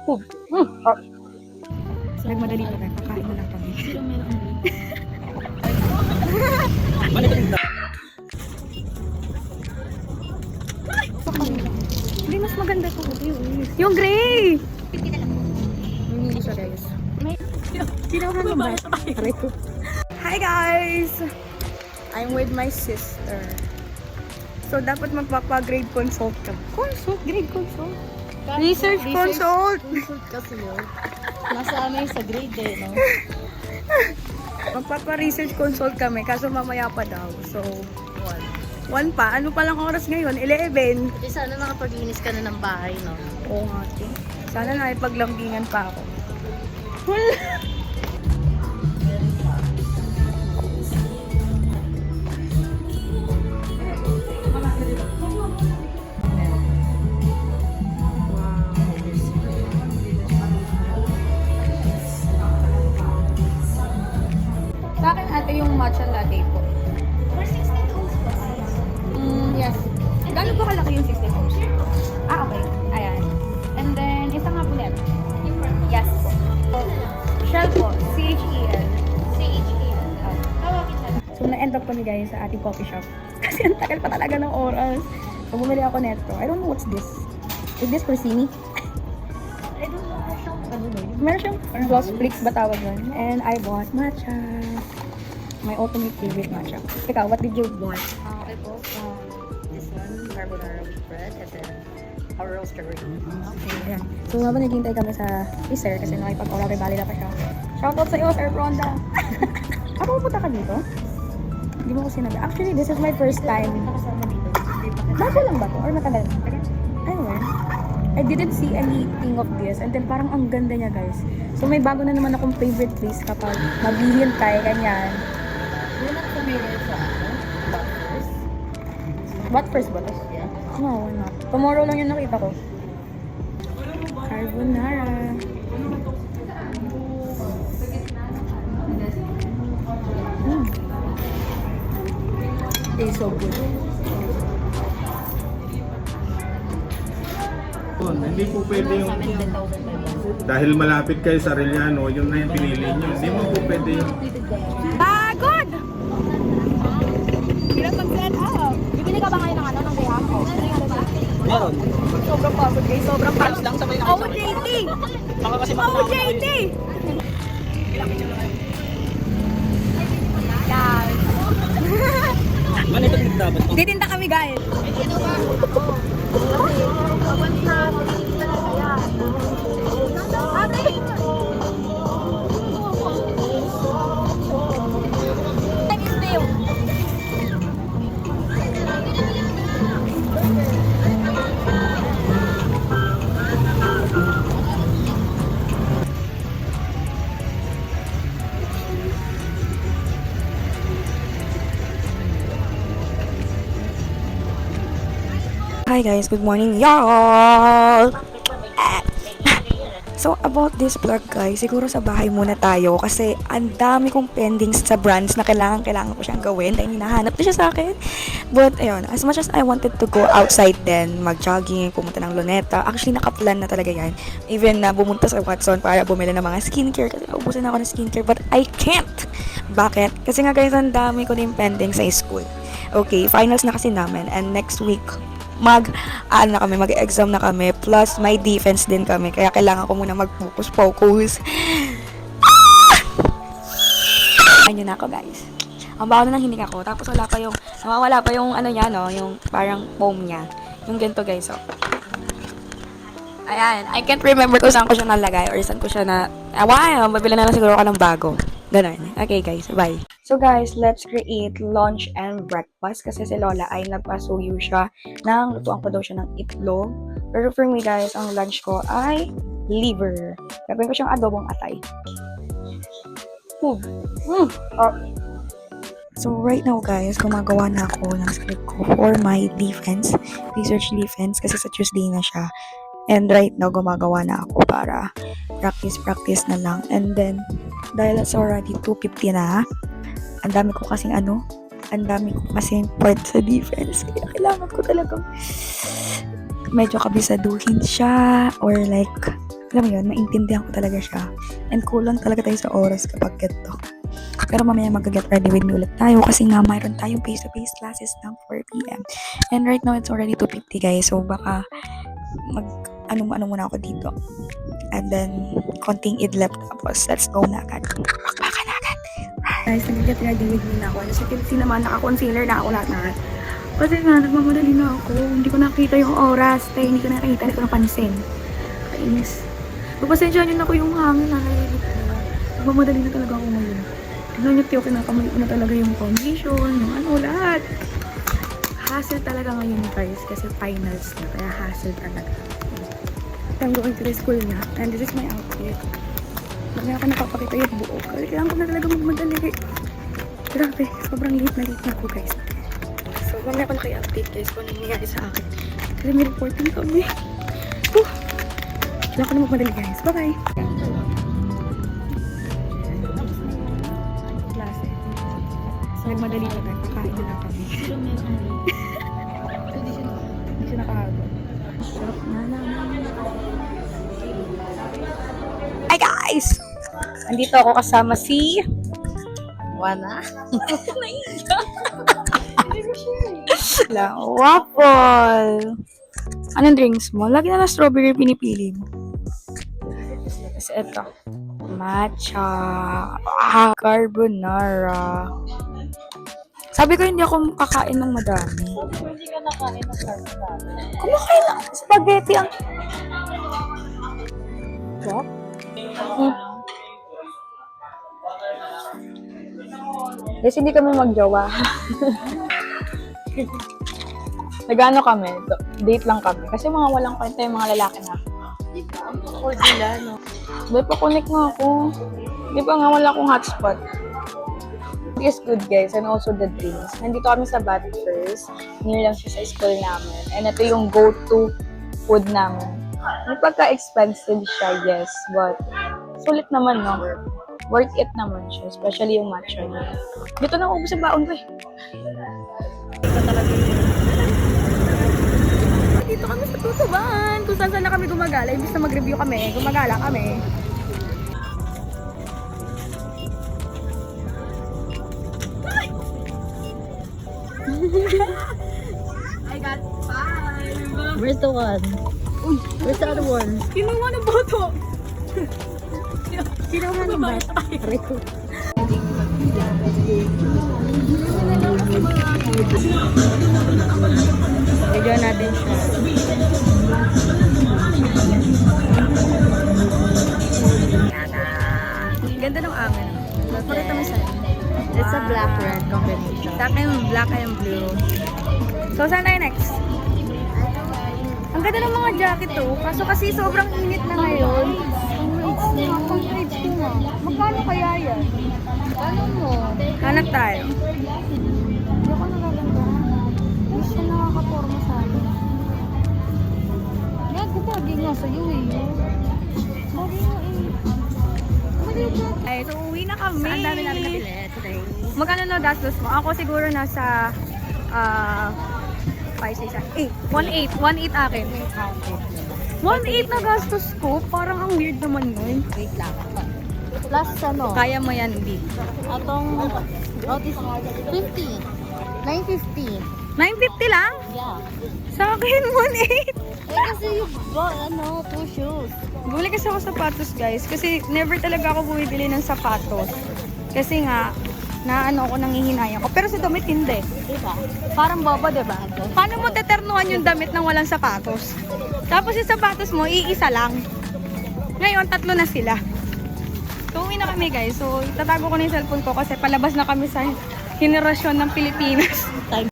Hug. Nagmadali pa tayo. Kakain na lang kami. Sino meron ang Hindi, mas maganda to. Yung gray! Hindi siya, guys. Kinuha mo ba? Aray ko. Hi, guys! I'm with my sister. So, dapat magpapa-grade consult ka. Consult? Grade consult? Research consult! Consult kasi yun. Nasa ano yung sa grade eh, no? Magpapa-research consult kami, kaso mamaya pa daw. So, 1 pa. Ano palang oras ngayon? 11. Kasi sana nakapaglinis ka na ng bahay, no? Oo nga, te. Sana nakipaglambingan pa ako. Sa akin ate yung matcha latte po. For 16 ounce ba? Yes. Gano'n po kalaki yung 16 ounce? Ah, okay. Ayan. And then, isa nga po net. Yes po. Shell po. C-H-E-L. C-H-E-L. Tawagin na lang. So, na-end up kami guys sa ating coffee shop. Kasi ang tagal pa talaga ng oras. So, bumili ako neto. I don't know what's this. Is this for Simi? I don't know how siyang ano no? Meron siyang gloss flakes ba tawag nun? And I bought matcha. My ultimate favorite matcha. Ikaw, what did you want? I bought this one, carbonara with bread, and then a roaster with Okay, yan. So, habang naghihintay kami sa freezer kasi nakipag-order valid pa siya. Shoutout sa iyo, Sir Ronda! Ako pupunta ka dito? Hindi mo ko sinabi. Actually, this is my first time. Kasama dito. Bago lang ba to? Or matagal? Anyway, I didn't see anything of this. And then parang ang ganda niya, guys. So, may bago na naman akong favorite place kapag maghihintay, ganyan. You're not familiar sa Butters? What first ba to? Yeah. No, why not? Tomorrow lang yung nakita ko. Carbonara. Tastes so good. Hindi po pwede yung, Sa amin, 10,500. dahil malapit kayo sa Arellano, yun na yung pinili nyo. Hindi mo po pwede yung, Pagod! Hirap mag-set up. Bibili ka ba ngayon ng ano, ng gayam? Meron. Sobrang pagod guys, sobrang pagod. Lang sabay na. OJT! Baka kasi OJT! Guys. Manito din dapat. Titinda kami guys. Ate! Hi guys, good morning y'all! So about this vlog guys, siguro sa bahay muna tayo kasi ang dami kong pendings sa brands na kailangan ko siyang gawin dahil hinahanap na siya sa akin. But ayun, as much as I wanted to go outside then, mag-jogging, pumunta ng Luneta, actually nakaplan na talaga yan. Even na bumunta sa Watson para bumili ng mga skincare kasi naubusan ako ng skincare but I can't! Bakit? Kasi nga guys, ang dami ko din pending sa school. Okay, finals na kasi namin and next week, mag-exam na kami, plus may defense din kami, kaya kailangan ko muna mag-focus. Ayun na ako guys. Ang baho na ng hininga ko, tapos nawawala pa yung ano niya, no, yung parang foam niya. Yung ganito guys, oh. Ayan, I can't remember kung saan ko siya nalagay or saan ko siya na, wow, mabili na lang siguro ako ng bago. Ganun. Okay guys, bye. So guys, let's create lunch and breakfast kasi si Lola ay nagpasuyo siya ng lutuan ko daw siya ng itlog. Pero for me guys, ang lunch ko ay liver. Gagawin ko siyang adobong atay. So right now guys, gumagawa na ako ng script ko for my defense, research defense kasi sa Tuesday na siya. And right now, gumagawa na ako para practice na lang. And then, dahil it's already 2:50 na, ang dami ko kasing part sa defense. Kaya kailangan ko talagang medyo kabisaduhin siya or like alam mo yun, maintindihan ko talaga siya. And kulang talaga tayo sa oras kapag ganito. Pero mamaya mag-get ready with me ulit tayo kasi nga mayroon tayong face-to-face classes ng 4 p.m. And right now, it's already 2:50 guys. So baka ano muna ako dito. And then, konting idlip tapos let's go na agad. Baka na agad. Guys, nag-get ready with me na ako. Kasi kasi naman, naka-concealer na ako lahat. Kasi nga, nagmamadali na ako. Hindi ko nakita yung oras. Kaya hindi ko nakita, hindi ko napansin. Kainis. Pagpasensya nyo na ko yung hangin na nalilip ko. Nagmamadali na talaga ako ngayon. Tignan nyo, tiyo, kinakamay ko na talaga yung foundation, yung ano, lahat. Hassle talaga ngayon guys. Kasi finals na. Kaya hassle talaga. I'm going to the school na. And this is my outfit. Mamaya ako napapakita yung buo. Kasi kailangan ko na talaga magmadali. Grabe, sobrang late na ako guys. So, mamaya ako naki-update guys kung ano nangyayari sa akin. Kasi may reporting kami. Kailangan ko na magmadali guys. Bye-bye! Klase. So, nagmadali na tayo. Kakain na kami. Hindi siya nakahabol. Sarap na naman. Hi guys! Andito ako kasama si Wana. Waffle! Anong drinks mo? Lagi na lang strawberry pinipili mo. Tapos ito. Matcha. Carbonara. Sabi ko hindi ako kakain ng madami. Hindi ka nakain ng carbonara. Kumakain na. Spaghetti ang... What? Guys, hindi kami magjowa. Nagano kami, date lang kami. Kasi mga walang kwenta yung mga lalaki na. Or sila, no? Di pa connect nga ako. Di pa nga wala akong hotspot. It is good guys, and also the drinks. Nandito kami sa Bat First. Near lang siya sa school namin. And ito yung go-to food namin. May pagka-expensive siya, yes. But, sulit naman, no? Worth it naman siya. Especially yung matcha niya. Dito na ubus ang baon ko eh. Dito kami sa Tutuban. Kung saan na kami gumagala. Imbis na mag-review kami, gumagala kami. I got 5. Where's the one? Where's the other one? Kinuha ng boto. Kinuha ng bata. Rico. Video natin siya. Ganda ng amin. Pakita mo sa'yo. It's a black-red combination. Sa akin, black and blue. So, saan tayo next? Ang ganda ng mga jacket to. Kaso kasi sobrang init na ngayon. Pang grades ko nga. Magkano kaya yan? Ano mo? Hanap tayo. Hindi ako nagaganda. Hindi siya nakakaporma sa akin. Bagay nga sa'yo eh. Bagay mo eh. Ay, so uwi na kami. Ang dami natin nabili today. Magkano na gastos mo? Ako siguro nasa 1.8 akin. 1.8 na gastos ko? Parang ang weird naman nun. Wait lang. Plus ano? Kaya mo yan, hindi. Atong notice 50. 950. 950 lang? Yeah. Sa akin, 1.8. Kasi you bought, 2 shoes. Bumili kasi ako sapatos, guys. Kasi never talaga ako bumibili ng sapatos. Kasi nga, ako nangihinayang ko. Pero sa damit, hindi. Diba? Parang bobo, diba? Paano mo deternuhan yung damit nang walang sapatos? Tapos yung sapatos mo, iisa lang. Ngayon, 3 na sila. So, uwi na kami, guys. So, itatago ko na yung cellphone ko kasi palabas na kami sa henerasyon ng Pilipinas.